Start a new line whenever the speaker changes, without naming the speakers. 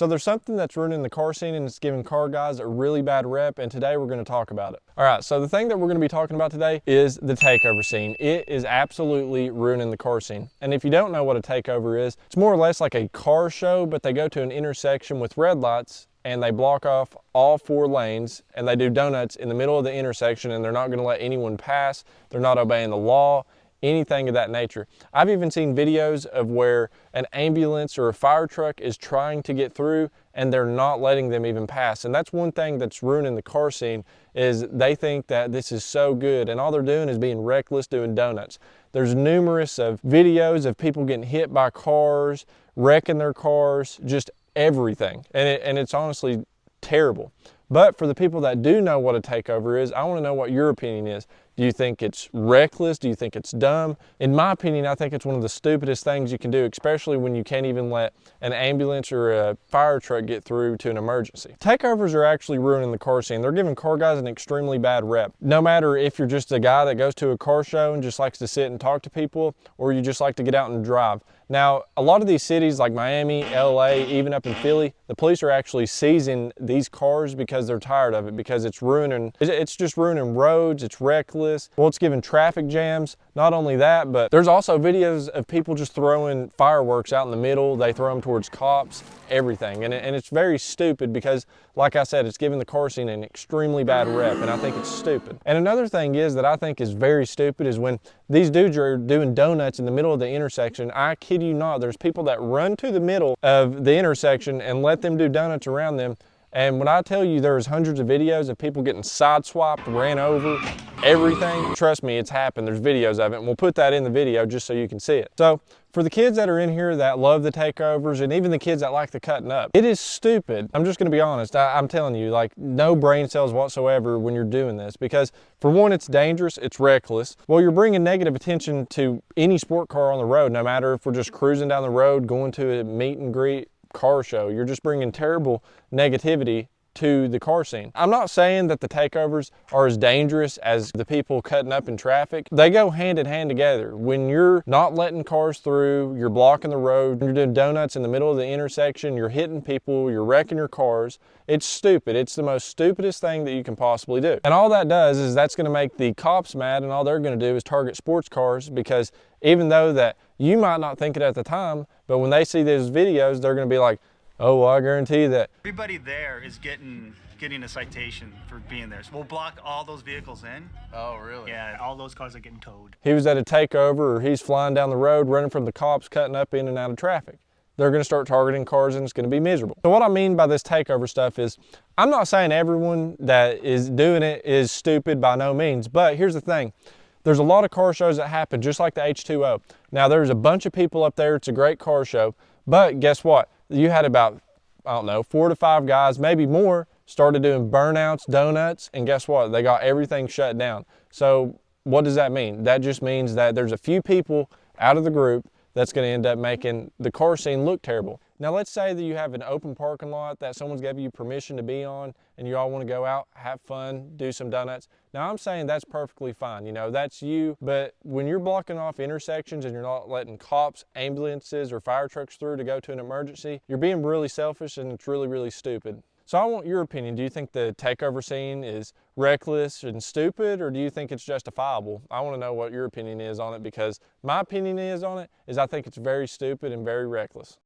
So there's something that's ruining the car scene and it's giving car guys a really bad rep, and today we're going to talk about it. All right, so the thing that we're going to be talking about today is the takeover scene. It is absolutely ruining the car scene. And if you don't know what a takeover is, it's more or less like a car show, but they go to an intersection with red lights and they block off all 4 lanes and they do donuts in the middle of the intersection, and they're not going to let anyone pass. They're not obeying the law, anything of that nature. I've even seen videos of where an ambulance or a fire truck is trying to get through and they're not letting them even pass. And that's one thing that's ruining the car scene, is they think that this is so good and all they're doing is being reckless doing donuts. There's numerous of videos of people getting hit by cars, wrecking their cars, just everything. And it's honestly terrible. But for the people that do know what a takeover is, I want to know what your opinion is. Do you think it's reckless? Do you think it's dumb? In my opinion, I think it's one of the stupidest things you can do, especially when you can't even let an ambulance or a fire truck get through to an emergency. Takeovers are actually ruining the car scene. They're giving car guys an extremely bad rep. No matter if you're just a guy that goes to a car show and just likes to sit and talk to people, or you just like to get out and drive. Now, a lot of these cities like Miami, LA, even up in Philly, the police are actually seizing these cars because they're tired of it, because it's just ruining roads, it's reckless. Well, it's giving traffic jams. Not only that, but there's also videos of people just throwing fireworks out in the middle. They throw them towards cops, everything. And it's very stupid because, like I said, it's giving the car scene an extremely bad rep, and I think it's stupid. And another thing is that I think is very stupid is when these dudes are doing donuts in the middle of the intersection. I kid you not, there's people that run to the middle of the intersection and let them do donuts around them. And when I tell you there's hundreds of videos of people getting sideswiped, ran over, everything, trust me, it's happened. There's videos of it, and we'll put that in the video just so you can see it. So for the kids that are in here that love the takeovers, and even the kids that like the cutting up, it is stupid. I'm just gonna be honest. I'm telling you, like, no brain cells whatsoever when you're doing this, because for one, it's dangerous, it's reckless. Well, you're bringing negative attention to any sport car on the road, no matter if we're just cruising down the road, going to a meet and greet car show. You're just bringing terrible negativity to the car scene. I'm not saying that the takeovers are as dangerous as the people cutting up in traffic. They go hand in hand together. When you're not letting cars through, you're blocking the road, you're doing donuts in the middle of the intersection, you're hitting people, you're wrecking your cars. It's stupid. It's the most stupidest thing that you can possibly do. And all that does is that's going to make the cops mad, and all they're going to do is target sports cars, because even though that you might not think it at the time, but when they see those videos, they're going to be like, oh, well, I guarantee that
everybody there is getting a citation for being there. So we'll block all those vehicles in.
Oh, really?
Yeah, all those cars are getting towed.
he was at a takeover, or he's flying down the road, running from the cops, cutting up in and out of traffic. They're going to start targeting cars, and it's going to be miserable. So what I mean by this takeover stuff is, I'm not saying everyone that is doing it is stupid, by no means, but here's the thing. There's a lot of car shows that happen, just like the H2O. Now, there's a bunch of people up there. It's a great car show, but guess what? You had about, I don't know, 4 to 5 guys, maybe more, started doing burnouts, donuts, and guess what? They got everything shut down. So what does that mean? That just means that there's a few people out of the group that's going to end up making the car scene look terrible. Now, let's say that you have an open parking lot that someone's giving you permission to be on, and you all want to go out, have fun, do some donuts. Now, I'm saying that's perfectly fine. You know, that's you. But when you're blocking off intersections and you're not letting cops, ambulances, or fire trucks through to go to an emergency, you're being really selfish, and it's really, really stupid. So I want your opinion. Do you think the takeover scene is reckless and stupid, or do you think it's justifiable? I want to know what your opinion is on it, because my opinion is on it is I think it's very stupid and very reckless.